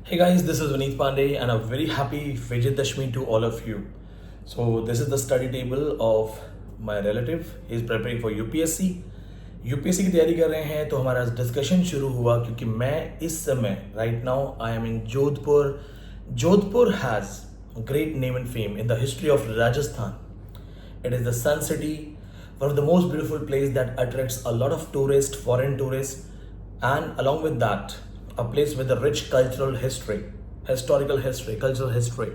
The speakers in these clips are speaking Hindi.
Hey guys, this is Vineet Pandey and a very happy Vijayadashmi to all of you. So this is the study table of my relative. He is preparing for UPSC. UPSC की तैयारी कर रहे हैं तो हमारा डिस्कशन शुरू हुआ क्योंकि मैं इस समय right now I am in Jodhpur. Jodhpur has great name and fame in the history of Rajasthan. It is the Sun City, one of the most beautiful place that attracts a lot of tourists, foreign tourists, and along with that, a place with a rich cultural history, historical history, cultural history.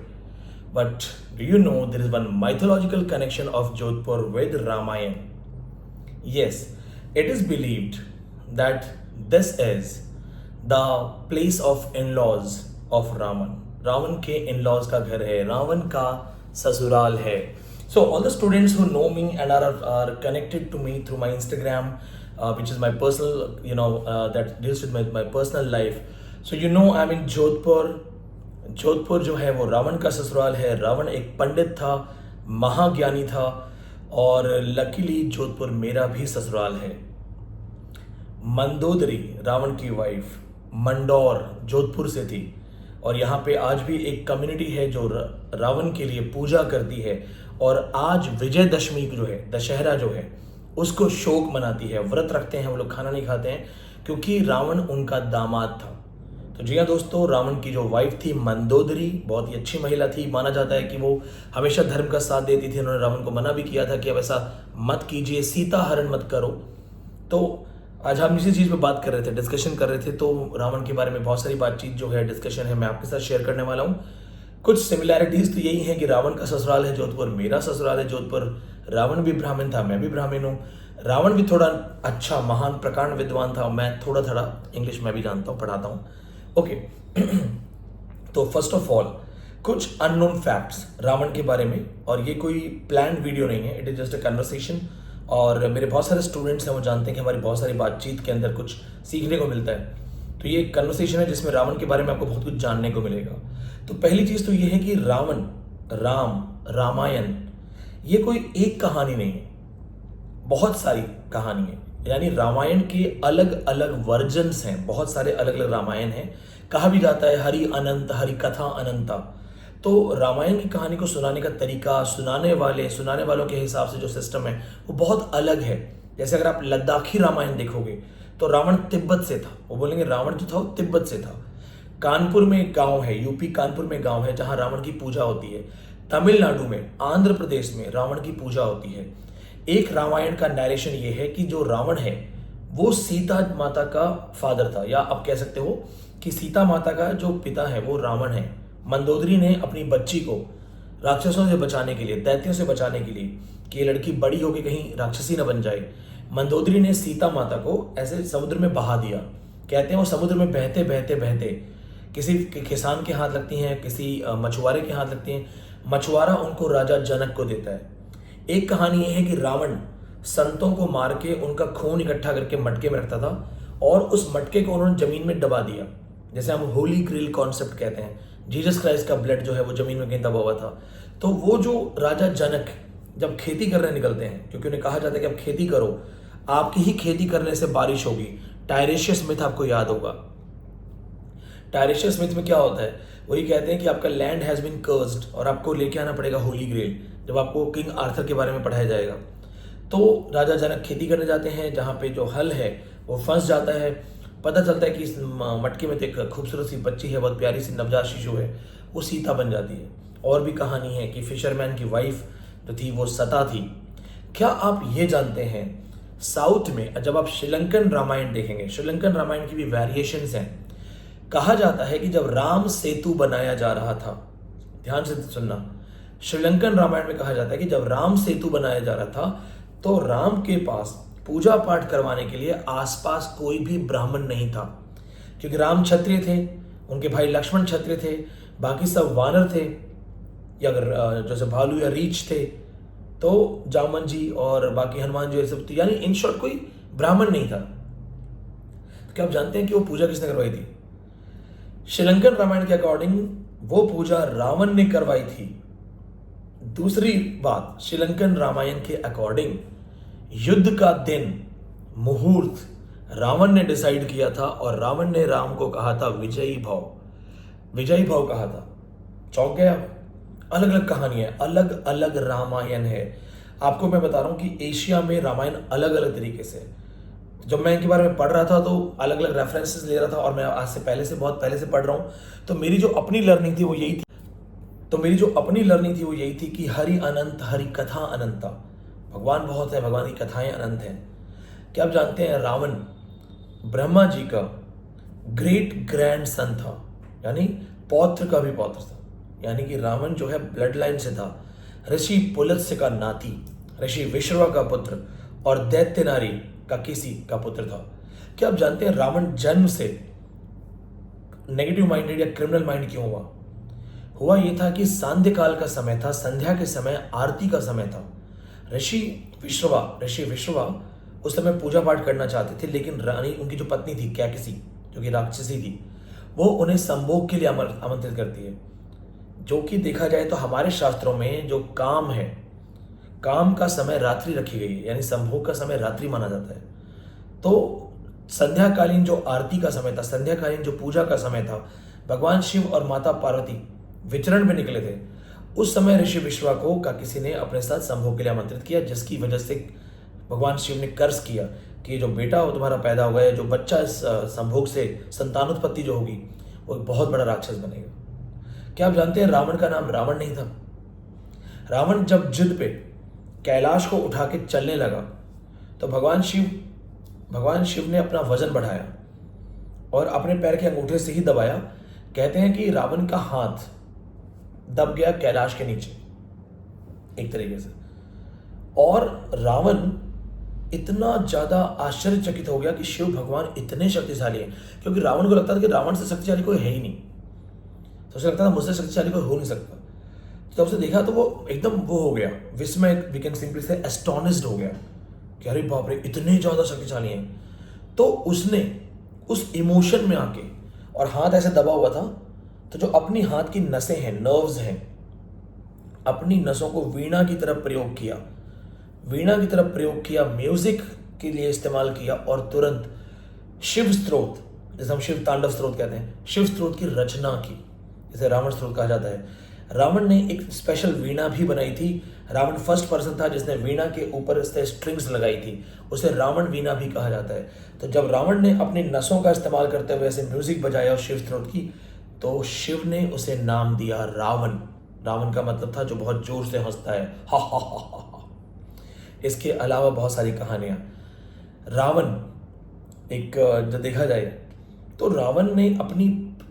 But do you know there is one mythological connection of Jodhpur with Ramayana? Yes, it is believed that this is the place of in-laws of Raman. Ravan के in-laws का घर है, रावण का ससुराल है. So all the students who know me and are connected to me through my Instagram, which is my personal, that deals with my personal life. So I'm in Jodhpur. Jodhpur जो है वो रावण का ससुराल है. रावण एक पंडित था, महाज्ञानी था और लकीली जोधपुर मेरा भी ससुराल है. मंदोदरी रावण की वाइफ मंडौर जोधपुर से थी और यहाँ पे आज भी एक कम्युनिटी है जो रावण के लिए पूजा करती है और आज विजयदशमी जो है, दशहरा जो है, उसको शोक मनाती है. व्रत रखते हैं वो लोग, खाना नहीं खाते हैं क्योंकि रावण उनका दामाद था. तो जी हाँ दोस्तों, रावण की जो वाइफ थी मंदोदरी बहुत ही अच्छी महिला थी. माना जाता है कि वो हमेशा धर्म का साथ देती थी. उन्होंने रावण को मना भी किया था कि अब ऐसा मत कीजिए, सीता हरण मत करो. तो आज हम इसी चीज़ पे बात कर रहे थे, डिस्कशन कर रहे थे. तो रावण के बारे में बहुत सारी बातचीत जो है, डिस्कशन है, मैं आपके साथ शेयर करने वाला हूँ. कुछ सिमिलैरिटीज तो यही है कि रावण का ससुराल है जोधपुर, मेरा ससुराल है जोधपुर. रावण भी ब्राह्मण था, मैं भी ब्राह्मण हूँ. रावण भी थोड़ा अच्छा महान प्रकांड विद्वान था. मैं थोड़ा थोड़ा इंग्लिश में भी जानता हूँ, पढ़ाता हूँ. ओके. तो फर्स्ट ऑफ ऑल कुछ अननोन फैक्ट्स रावण के बारे में, और ये कोई प्लान्ड वीडियो नहीं है, it is just a conversation. और मेरे बहुत सारे स्टूडेंट्स हैं, वो जानते हैं कि हमारी बहुत सारी बातचीत के अंदर कुछ सीखने को मिलता है. तो ये एक कन्वर्सेशन है जिसमें रावण के बारे में आपको बहुत कुछ जानने को मिलेगा. तो पहली चीज़ तो ये है कि रावण, राम, रामायण ये कोई एक कहानी नहीं है, बहुत सारी कहानी है. यानी रामायण के अलग अलग वर्जन्स हैं, बहुत सारे अलग अलग रामायण हैं. कहा भी जाता है हरि अनंत, हरि कथा अनंता. तो रामायण की कहानी को सुनाने का तरीका, सुनाने वालों के हिसाब से जो सिस्टम है वो बहुत अलग है. जैसे अगर आप लद्दाखी रामायण देखोगे तो रावण तिब्बत से था. वो बोलेंगे रावण जो था वो तिब्बत से था. कानपुर में एक गांव है, यूपी कानपुर में गांव है जहां रावण की पूजा होती है. तमिलनाडु में, आंध्र प्रदेश में रावण की पूजा होती है. एक रामायण का नरेशन ये है कि जो रावण है वो सीता माता का फादर था, या आप कह सकते हो कि सीता माता का जो पिता है वो रावण है. मंदोदरी ने अपनी बच्ची को राक्षसों से बचाने के लिए, दैत्यों से बचाने के लिए, कि ये लड़की बड़ी होकर कहीं राक्षसी न बन जाए, मंदोदरी ने सीता माता को ऐसे समुद्र में बहा दिया. कहते हैं वो समुद्र में बहते बहते बहते किसी किसान के हाथ लगती हैं, किसी मछुआरे के हाथ लगती हैं. मछुआरा उनको राजा जनक को देता है. एक कहानी ये है कि रावण संतों को मार के उनका खून इकट्ठा करके मटके में रखता था और उस मटके को उन्होंने जमीन में दबा दिया. जैसे हम होली ग्रिल कॉन्सेप्ट कहते हैं, जीसस क्राइस्ट का ब्लड जो है वो जमीन में कहीं दबा हुआ था. तो वो जो राजा जनक जब खेती करने निकलते हैं, क्योंकि उन्हें कहा जाता है कि आप खेती करो, आपकी ही खेती करने से बारिश होगी. टायरेशियस मिथ आपको याद होगा. टायरेशियस मिथ में क्या होता है, वही कहते हैं कि आपका लैंड हैज बीन कर्स्ड और आपको लेके आना पड़ेगा होली ग्रेल, जब आपको किंग आर्थर के बारे में पढ़ाया जाएगा. तो राजा जनक खेती करने जाते हैं, जहाँ पे जो हल है वो फंस जाता है. पता चलता है कि इस मटके में तो एक खूबसूरत सी बच्ची है, बहुत प्यारी सी नवजात शिशु है, वो सीता बन जाती है. और भी कहानी है कि फिशरमैन की वाइफ जो थी वो सता थी. क्या आप ये जानते हैं, साउथ में जब आप श्रीलंकन रामायण देखेंगे, श्रीलंकन रामायण की भी वेरिएशंस हैं. कहा जाता है कि जब राम सेतु बनाया जा रहा था, ध्यान से सुनना, श्रीलंकन रामायण में कहा जाता है कि जब राम सेतु बनाया जा रहा था तो राम के पास पूजा पाठ करवाने के लिए आसपास कोई भी ब्राह्मण नहीं था, क्योंकि राम क्षत्रिय थे, उनके भाई लक्ष्मण क्षत्रिय थे, बाकी सब वानर थे, या अगर जैसे भालू या रीछ थे, तो जामन जी और बाकी हनुमान जी सब थे. यानी इन शॉर्ट कोई ब्राह्मण नहीं था. तो क्या आप जानते हैं कि वो पूजा किसने करवाई थी? श्रीलंकन रामायण के अकॉर्डिंग वो पूजा रावण ने करवाई थी. दूसरी बात, श्रीलंकन रामायण के अकॉर्डिंग युद्ध का दिन, मुहूर्त रावण ने डिसाइड किया था और रावण ने राम को कहा था विजयी भव. विजयी भाव कहा था, चौंक गया। अलग अलग कहानियां, अलग अलग रामायण है। आपको मैं बता रहा हूं कि एशिया में रामायण अलग अलग तरीके से, जब मैं इनके बारे में पढ़ रहा था तो अलग अलग रेफरेंसेस ले रहा था, और मैं आज से पहले से बहुत पहले से पढ़ रहा हूं, तो मेरी जो अपनी लर्निंग थी वो यही थी। कि हरि अनंत, हरि कथा अनंता। भगवान बहुत है, भगवान की कथाएं अनंत हैं। क्या आप जानते हैं रावण ब्रह्मा जी का ग्रेट ग्रैंड सन था, यानी पौत्र का भी पौत्र था। यानी कि रावण जो है ब्लड लाइन से था, ऋषि पुलत्स्य का नाती, ऋषि विश्रवा का पुत्र और दैत्य नारी का किसी का पुत्र था। क्या आप जानते हैं रावण जन्म से नेगेटिव माइंडेड या क्रिमिनल माइंड क्यों हुआ यह था कि सांध्य काल का समय था, संध्या के समय आरती का समय था। ऋषि विश्रवा उस समय पूजा पाठ करना चाहते थे, लेकिन रानी, उनकी जो पत्नी थी कैकसी, जो कि राक्षसी थी, वो उन्हें संभोग के लिए आमंत्रित करती है। जो कि देखा जाए तो हमारे शास्त्रों में जो काम है, काम का समय रात्रि रखी गई है, यानी संभोग का समय रात्रि माना जाता है। तो संध्याकालीन जो आरती का समय था, संध्याकालीन जो पूजा का समय था, भगवान शिव और माता पार्वती विचरण में निकले थे। उस समय ऋषि विश्वा को का किसी ने अपने साथ संभोग के लिए आमंत्रित किया, जिसकी वजह से भगवान शिव ने कर्ज किया कि जो बेटा वो तुम्हारा पैदा होगा, जो बच्चा इस संभोग से संतानोत्पत्ति जो होगी, वो एक बहुत बड़ा राक्षस बनेगा। क्या आप जानते हैं रावण का नाम रावण नहीं था। रावण जब जिद पे कैलाश को उठा के चलने लगा तो भगवान शिव ने अपना वजन बढ़ाया और अपने पैर के अंगूठे से ही दबाया। कहते हैं कि रावण का हाथ दब गया कैलाश के नीचे एक तरीके से, और रावण इतना ज्यादा आश्चर्यचकित हो गया कि शिव भगवान इतने शक्तिशाली हैं, क्योंकि रावण को लगता था कि रावण से शक्तिशाली कोई है ही नहीं, तो उसे लगता था मुझसे शक्तिशाली कोई हो नहीं सकता। तो जब उसे देखा तो वो एकदम वो हो गया, विस्मय, वी कैन सिंपली से एस्टोनिश्ड हो गया कि अरे बाप रे, इतने ज्यादा शक्तिशाली हैं। तो उसने उस इमोशन में आके, और हाथ ऐसे दबा हुआ था, तो जो अपनी हाथ की नसें हैं, नर्व्स हैं, अपनी नसों को वीणा की तरफ प्रयोग किया, म्यूजिक के लिए इस्तेमाल किया, और तुरंत शिव स्त्रोत, जैसे हम शिव तांडव स्त्रोत कहते हैं, शिव स्त्रोत की रचना की, जिसे रावण स्त्रोत कहा जाता है। रावण ने एक स्पेशल वीणा भी बनाई थी। रावण फर्स्ट पर्सन था जिसने वीणा के ऊपर स्ट्रिंग्स लगाई थी, उसे रावण वीणा भी कहा जाता है। तो जब रावण ने अपनी नसों का इस्तेमाल करते हुए ऐसे म्यूजिक बजाया शिव स्त्रोत की, तो शिव ने उसे नाम दिया रावण। रावण का मतलब था जो बहुत जोर से हंसता है, हा हा हा हा हा। इसके अलावा बहुत सारी कहानियां। रावण एक, जो देखा जाए तो रावण ने अपनी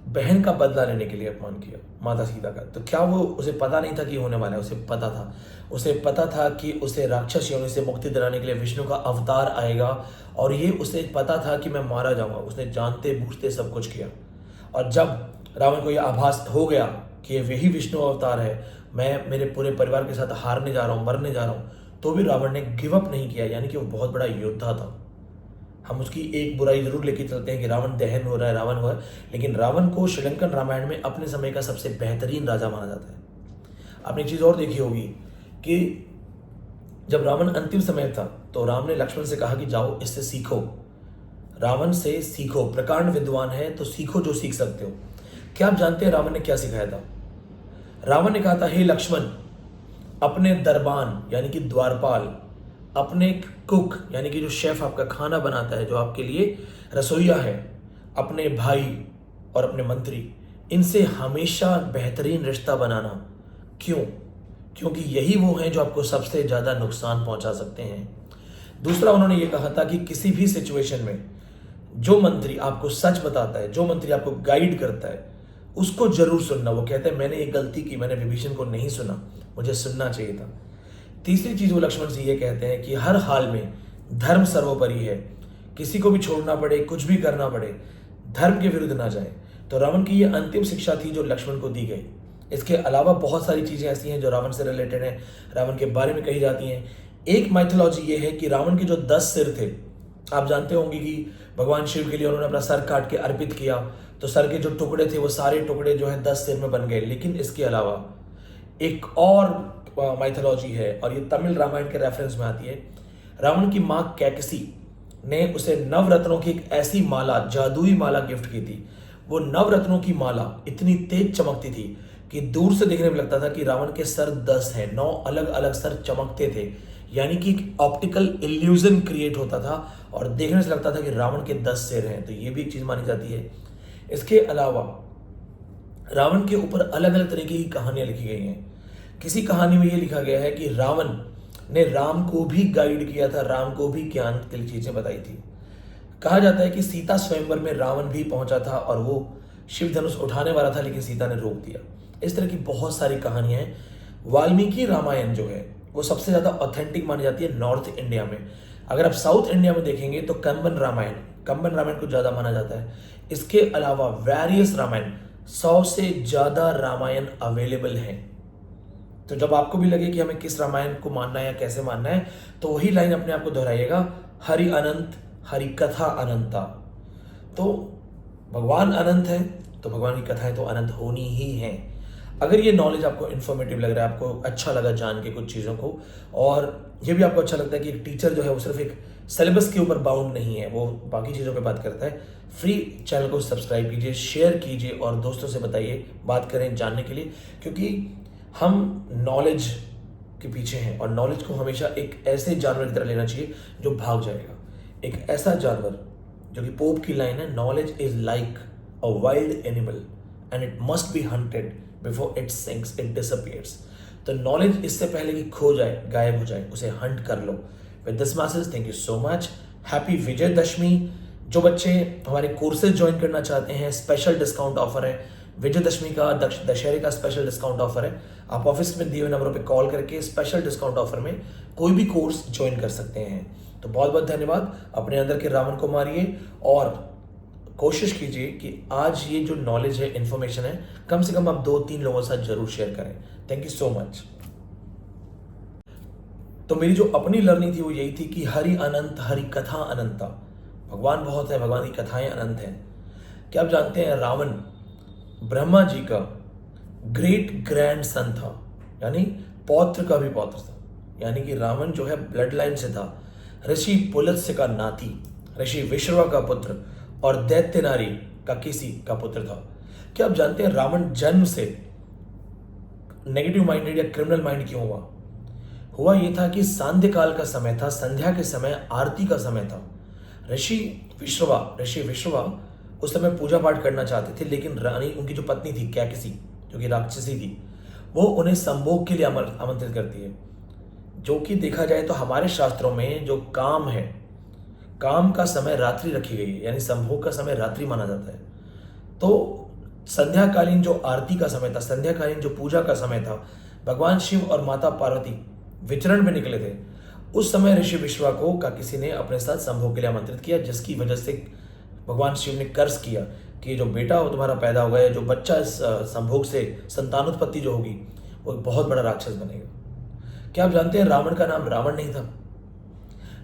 बहन का बदला लेने के लिए अपमान किया, माता सीता का। तो क्या वो, उसे पता नहीं था कि होने वाला है? उसे पता था कि उसे राक्षस योनि से मुक्ति दिलाने के लिए विष्णु का अवतार आएगा, और ये उसे पता था कि मैं मारा जाऊंगा। उसने जानते बूझते सब कुछ किया, और जब रावण को यह आभास हो गया कि यही विष्णु अवतार है, मैं मेरे पूरे परिवार के साथ हारने जा रहा हूँ, मरने जा रहा हूँ, तो भी रावण ने गिव अप नहीं किया। यानी कि वो बहुत बड़ा योद्धा था। हम उसकी एक बुराई जरूर लेके चलते हैं कि रावण दहन हो रहा है, रावण हुआ है, लेकिन रावण को श्रीलंकन रामायण में अपने समय का सबसे बेहतरीन राजा माना जाता है। आपने एक चीज और देखी होगी कि जब रावण अंतिम समय था तो राम ने लक्ष्मण से कहा कि जाओ इससे सीखो, रावण से सीखो, प्रकांड विद्वान है तो सीखो जो सीख सकते हो। क्या आप जानते हैं रावण ने क्या सिखाया था? रावण ने कहा था, हे लक्ष्मण, अपने दरबान यानी कि द्वारपाल, अपने कुक यानी कि जो शेफ आपका खाना बनाता है, जो आपके लिए रसोइया है, अपने भाई और अपने मंत्री, इनसे हमेशा बेहतरीन रिश्ता बनाना। क्यों? क्योंकि यही वो हैं जो आपको सबसे ज्यादा नुकसान पहुंचा सकते हैं। दूसरा, उन्होंने ये कहा था कि किसी भी सिचुएशन में जो मंत्री आपको सच बताता है, जो मंत्री आपको गाइड करता है, उसको जरूर सुनना। वो कहते हैं मैंने एक गलती की, मैंने विभीषण को नहीं सुना, मुझे सुनना चाहिए था। तीसरी चीज वो लक्ष्मण जी ये कहते हैं कि हर हाल में धर्म सर्वोपरि है, किसी को भी छोड़ना पड़े, कुछ भी करना पड़े, धर्म के विरुद्ध ना जाए। तो रावण की ये अंतिम शिक्षा थी जो लक्ष्मण को दी गई। इसके अलावा बहुत सारी चीजें ऐसी हैं जो रावण से रिलेटेड हैं, रावण के बारे में कही जाती हैं। एक माइथोलॉजी ये है कि रावण के जो 10 सिर थे, आप जानते होंगे कि भगवान शिव के लिए उन्होंने अपना सर काट के अर्पित किया, तो सर के जो टुकड़े थे वो सारे टुकड़े जो है 10 सिर में बन गए। लेकिन इसके अलावा एक और माइथोलॉजी है, और ये तमिल रामायण के रेफरेंस में आती है। रावण की माँ कैकसी ने उसे नवरत्नों की एक ऐसी माला, जादुई माला गिफ्ट की थी। वो नवरत्नों की माला इतनी तेज चमकती थी कि दूर से देखने में लगता था कि रावण के सर 10 हैं, 9 अलग अलग सर चमकते थे, यानी कि एक ऑप्टिकल इल्यूजन क्रिएट होता था और देखने से लगता था कि रावण के 10 सिर हैं। तो ये भी एक चीज मानी जाती है। इसके अलावा रावण के ऊपर अलग अलग तरीके की कहानियां लिखी गई हैं। किसी कहानी में यह लिखा गया है कि रावण ने राम को भी गाइड किया था, राम को भी ज्ञान की चीजें बताई थी। कहा जाता है कि सीता स्वयंवर में रावण भी पहुंचा था और वो शिव धनुष उठाने वाला था, लेकिन सीता ने रोक दिया। इस तरह की बहुत सारी कहानियां हैं। वाल्मीकि रामायण जो है वो सबसे ज्यादा ऑथेंटिक मानी जाती है नॉर्थ इंडिया में। अगर आप साउथ इंडिया में देखेंगे तो कंबन रामायण को ज्यादा माना जाता है। इसके अलावा वेरियस रामायण, 100 से ज्यादा रामायण अवेलेबल हैं। तो जब आपको भी लगे कि हमें किस रामायण को मानना है या कैसे मानना है, तो वही लाइन अपने आप को दोहराइएगा, हरि अनंत हरि कथा अनंता। तो भगवान अनंत है तो भगवान की कथाएं तो अनंत होनी ही हैं। अगर ये नॉलेज आपको इन्फॉर्मेटिव लग रहा है, आपको अच्छा लगा जान के कुछ चीज़ों को, और ये भी आपको अच्छा लगता है कि एक टीचर जो है वो सिर्फ एक सिलेबस के ऊपर बाउंड नहीं है, वो बाकी चीज़ों पे बात करता है, फ्री चैनल को सब्सक्राइब कीजिए, शेयर कीजिए और दोस्तों से बताइए, बात करें जानने के लिए, क्योंकि हम नॉलेज के पीछे हैं और नॉलेज को हमेशा एक ऐसे जानवर की तरह लेना चाहिए जो भाग जाएगा। एक ऐसा जानवर जो कि पोप की लाइन है, knowledge is like a wild animal and it must be hunted before it sinks, it disappears. तो नॉलेज इससे पहले कि खो जाए, गायब हो जाए, उसे हंट कर लो। With this message, thank you so much. Happy Vijayadashami. जो बच्चे हमारे कोर्सेज ज्वाइन करना चाहते हैं, स्पेशल डिस्काउंट ऑफर है। विजयदशमी का, दशहरे का स्पेशल डिस्काउंट ऑफर है। आप ऑफिस में दिए हुए नंबरों पे कॉल करके स्पेशल डिस्काउंट ऑफर में कोई भी कोर्स ज्वाइन कर सकते हैं। तो बहुत बहुत धन्यवाद। अपने अंदर के रावण को मारिए और कोशिश कीजिए कि आज ये जो नॉलेज है, इंफॉर्मेशन है, कम से कम आप 2-3 लोगों के साथ जरूर शेयर करें। Thank you so much. तो मेरी जो अपनी लर्निंग थी वो यही थी कि हरि अनंत हरि कथा अनंता। भगवान बहुत है, भगवान की कथाएं अनंत हैं। क्या आप जानते हैं रावण ब्रह्मा जी का ग्रेट ग्रैंड सन था, यानी पौत्र का भी पौत्र था। यानी कि रावण जो है ब्लड लाइन से था, ऋषि पुलत्स्य का नाती, ऋषि विश्रवा का पुत्र और दैत्य नारी का किसी का पुत्र था। क्या आप जानते हैं रावण जन्म से नेगेटिव माइंडेड या क्रिमिनल माइंड क्यों हुआ ये था कि सांध्य काल का समय था, संध्या के समय आरती का समय था। ऋषि विश्रवा उस समय पूजा पाठ करना चाहते थे, लेकिन रानी, उनकी जो पत्नी थी कैकसी, जो कि राक्षसी थी, वो उन्हें संभोग के लिए आमंत्रित करती है। जो कि देखा जाए तो हमारे शास्त्रों में जो काम है, काम का समय रात्रि रखी गई है, यानी संभोग का समय रात्रि माना जाता है। तो संध्याकालीन जो आरती का समय था, संध्याकालीन जो पूजा का समय था, भगवान शिव और माता पार्वती विचरण में निकले थे। उस समय ऋषि विश्वा को का किसी ने अपने साथ संभोग के लिए आमंत्रित किया, जिसकी वजह से भगवान शिव ने कर्ज किया कि जो बेटा वो तुम्हारा पैदा होगा, या जो बच्चा इस संभोग से संतानोत्पत्ति जो होगी, वो एक बहुत बड़ा राक्षस बनेगा। क्या आप जानते हैं रावण का नाम रावण नहीं था।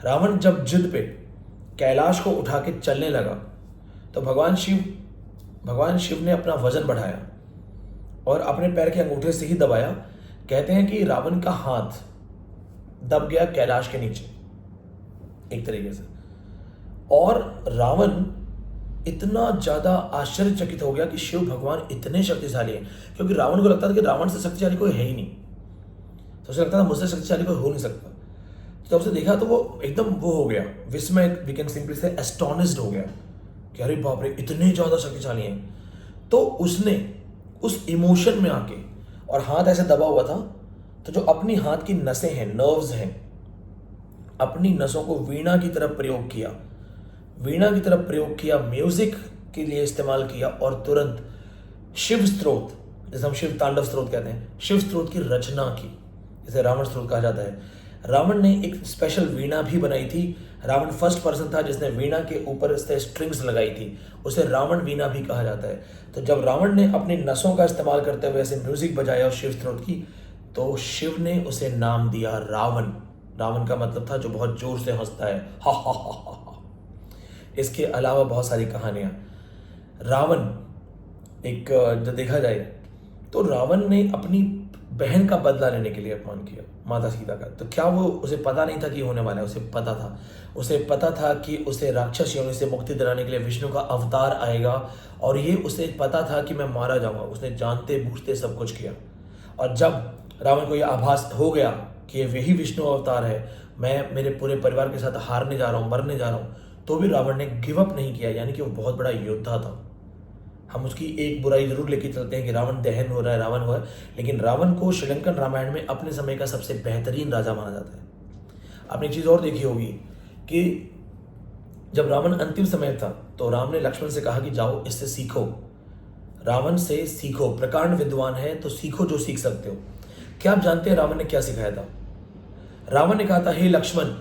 रावण जब जिद पे कैलाश को उठा के चलने लगा तो भगवान शिव ने अपना वजन बढ़ाया और अपने पैर के अंगूठे से ही दबाया। कहते हैं कि रावण का हाथ दब गया कैलाश के नीचे एक तरीके से, और रावण इतना ज्यादा आश्चर्यचकित हो गया कि शिव भगवान इतने शक्तिशाली हैं, क्योंकि रावण को लगता था कि रावण से शक्तिशाली कोई है ही नहीं। तो उसे लगता था मुझसे शक्तिशाली कोई हो नहीं सकता। तो जब उसे देखा तो वो एकदम वो हो गया, विस्मय, वी कैन सिंपली से एस्टोनिश्ड हो गया कि अरे बाप रे, इतने ज्यादा शक्तिशाली हैं। तो उसने उस इमोशन में आके, और हाथ ऐसे दबा हुआ था, तो जो अपनी हाथ की नसें हैं, नर्व्स हैं, अपनी नसों को वीणा की तरफ प्रयोग किया, म्यूजिक के लिए इस्तेमाल किया, और तुरंत शिव स्त्रोत, जैसे हम शिव तांडव स्त्रोत कहते हैं, शिव स्त्रोत की रचना की, जिसे रावण स्त्रोत कहा जाता है। रावण ने एक स्पेशल वीणा भी बनाई थी। रावण फर्स्ट पर्सन था जिसने वीणा के ऊपर स्ट्रिंग्स लगाई थी, उसे रावण वीणा भी कहा जाता है। तो जब रावण ने अपनी नसों का इस्तेमाल करते हुए ऐसे म्यूजिक बजाया शिव स्त्रोत की, तो शिव ने उसे नाम दिया रावण। रावण का मतलब था जो बहुत जोर से हंसता है, हा हा हा हा हा। इसके अलावा बहुत सारी कहानियां। रावण एक, जो देखा जाए तो रावण ने अपनी बहन का बदला लेने के लिए अपमान किया माता सीता का। तो क्या वो उसे पता नहीं था कि होने वाला है? उसे पता था। उसे पता था कि उसे राक्षस योनि से मुक्ति दिलाने के लिए विष्णु का अवतार आएगा, और ये उसे पता था कि मैं मारा जाऊंगा। उसने जानते बूझते सब कुछ किया। और जब रावण को यह आभास हो गया कि वही विष्णु अवतार है, मैं मेरे पूरे परिवार के साथ हारने जा रहा हूँ, मरने जा रहा हूँ, तो भी रावण ने गिव अप नहीं किया। यानी कि वो बहुत बड़ा योद्धा था। हम उसकी एक बुराई जरूर लेके चलते हैं कि रावण दहन हो रहा है, रावण हुआ है, लेकिन रावण को श्रीलंकन रामायण में अपने समय का सबसे बेहतरीन राजा माना जाता है। आपने एक चीज और देखी होगी कि जब रावण अंतिम समय था तो राम ने लक्ष्मण से कहा कि जाओ इससे सीखो, रावण से सीखो, प्रकांड विद्वान है तो सीखो जो सीख सकते हो। क्या आप जानते हैं रावण ने क्या सिखाया था? रावण ने कहा था, हे लक्ष्मण,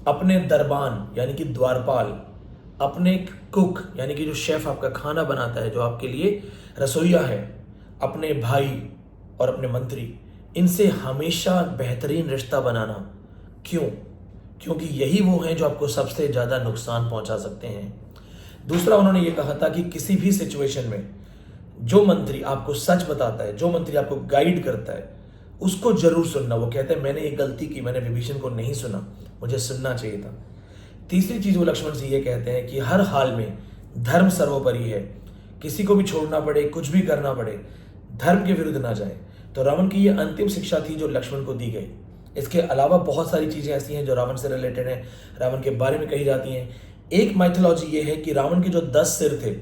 अपने दरबान यानी कि द्वारपाल, अपने कुक यानी कि जो शेफ आपका खाना बनाता है, जो आपके लिए रसोइया है, अपने भाई और अपने मंत्री, इनसे हमेशा बेहतरीन रिश्ता बनाना। क्यों? क्योंकि यही वो हैं जो आपको सबसे ज्यादा नुकसान पहुंचा सकते हैं। दूसरा, उन्होंने ये कहा था कि किसी भी सिचुएशन में जो मंत्री आपको सच बताता है, जो मंत्री आपको गाइड करता है, उसको जरूर सुनना। वो कहते हैं मैंने एक गलती की, मैंने विभीषण को नहीं सुना, मुझे सुनना चाहिए था। तीसरी चीज वो लक्ष्मण से ये कहते हैं कि हर हाल में धर्म सर्वोपरि है, किसी को भी छोड़ना पड़े, कुछ भी करना पड़े, धर्म के विरुद्ध ना जाए। तो रावण की ये अंतिम शिक्षा थी जो लक्ष्मण को दी गई। इसके अलावा बहुत सारी चीजें ऐसी हैं जो रावण से रिलेटेड हैं, रावण के बारे में कही जाती हैं। एक माइथोलॉजी ये है कि रावण के जो 10 सिर थे,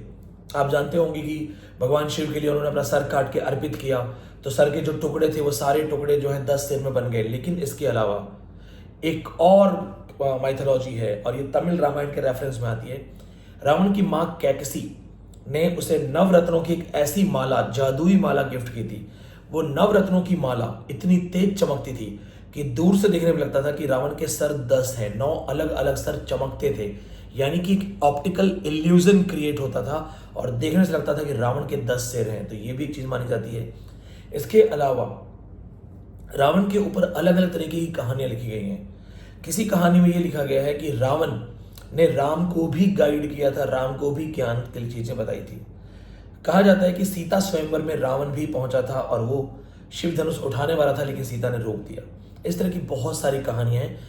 आप जानते होंगे कि भगवान शिव के लिए उन्होंने अपना सर काट के अर्पित किया, तो सर के जो टुकड़े थे वो सारे टुकड़े जो है 10 सिर में बन गए। लेकिन इसके अलावा एक और माइथोलॉजी है, और ये तमिल रामायण के रेफरेंस में आती है। रावण की मां कैकसी ने उसे नवरत्नों की एक ऐसी माला, जादुई माला गिफ्ट की थी। वो नवरत्नों की माला इतनी तेज चमकती थी कि दूर से देखने में लगता था कि रावण के सर 10 हैं, 9 अलग अलग सर चमकते थे। यानी कि ऑप्टिकल इल्यूजन क्रिएट होता था और देखने से लगता था कि रावण के 10 सिर हैं। तो ये भी एक चीज मानी जाती है। इसके अलावा रावण के ऊपर अलग अलग तरीके की कहानियां लिखी गई हैं। किसी कहानी में यह लिखा गया है कि रावण ने राम को भी गाइड किया था, राम को भी ज्ञान की चीजें बताई थी। कहा जाता है कि सीता स्वयंवर में रावण भी पहुंचा था और वो शिव धनुष उठाने वाला था, लेकिन सीता ने रोक दिया। इस तरह की बहुत सारी कहानियां हैं।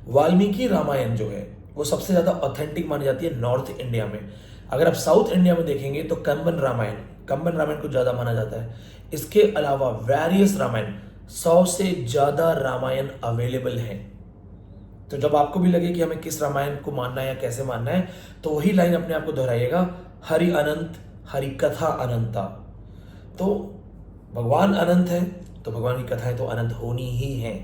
वाल्मीकि रामायण जो है वो सबसे ज्यादा ऑथेंटिक मानी जाती है नॉर्थ इंडिया में। अगर आप साउथ इंडिया में देखेंगे तो कंबन रामायण को ज्यादा माना जाता है। इसके अलावा वेरियस रामायण, 100 से ज्यादा रामायण अवेलेबल हैं। तो जब आपको भी लगे कि हमें किस रामायण को मानना है या कैसे मानना है, तो वही लाइन अपने आप को दोहराइएगा, हरि अनंत हरि कथा अनंता। तो भगवान अनंत है तो भगवान की कथाएं तो अनंत होनी ही हैं।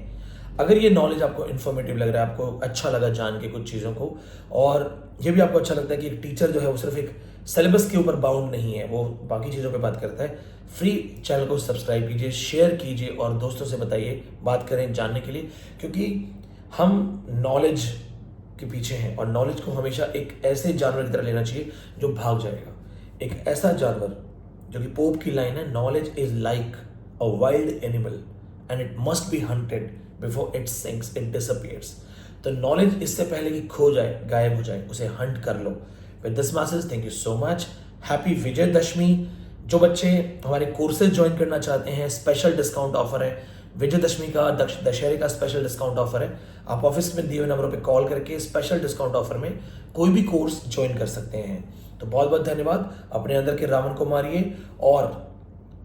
अगर ये नॉलेज आपको इन्फॉर्मेटिव लग रहा है, आपको अच्छा लगा जान के कुछ चीज़ों को, और ये भी आपको अच्छा लगता है कि एक टीचर जो है वो सिर्फ एक सिलेबस के ऊपर बाउंड नहीं है, वो बाकी चीज़ों पे बात करता है, फ्री चैनल को सब्सक्राइब कीजिए, शेयर कीजिए और दोस्तों से बताइए, बात करें जानने के लिए। क्योंकि हम नॉलेज के पीछे हैं और नॉलेज को हमेशा एक ऐसे जानवर की तरह लेना चाहिए जो भाग जाएगा। एक ऐसा जानवर जो कि पोप की लाइन है, knowledge is like a wild animal and it must be hunted before it sinks, it disappears. तो नॉलेज इससे पहले कि खो जाए, गायब हो जाए, उसे हंट कर लो। With this message, thank you so much. Happy Vijayadashami. जो बच्चे हमारे कोर्सेज ज्वाइन करना चाहते हैं, स्पेशल डिस्काउंट ऑफर है। विजयदशमी का, दशहरे का स्पेशल डिस्काउंट ऑफर है। आप ऑफिस में दिए हुए नंबरों पे कॉल करके स्पेशल डिस्काउंट ऑफर में कोई भी कोर्स ज्वाइन कर सकते हैं। तो बहुत बहुत धन्यवाद। अपने अंदर के रावण को मारिए और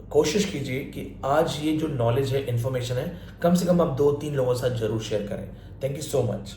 कोशिश कीजिए कि आज ये जो नॉलेज है, इन्फॉर्मेशन है, कम से कम आप 2-3 लोगों के साथ जरूर शेयर करें। Thank you so much.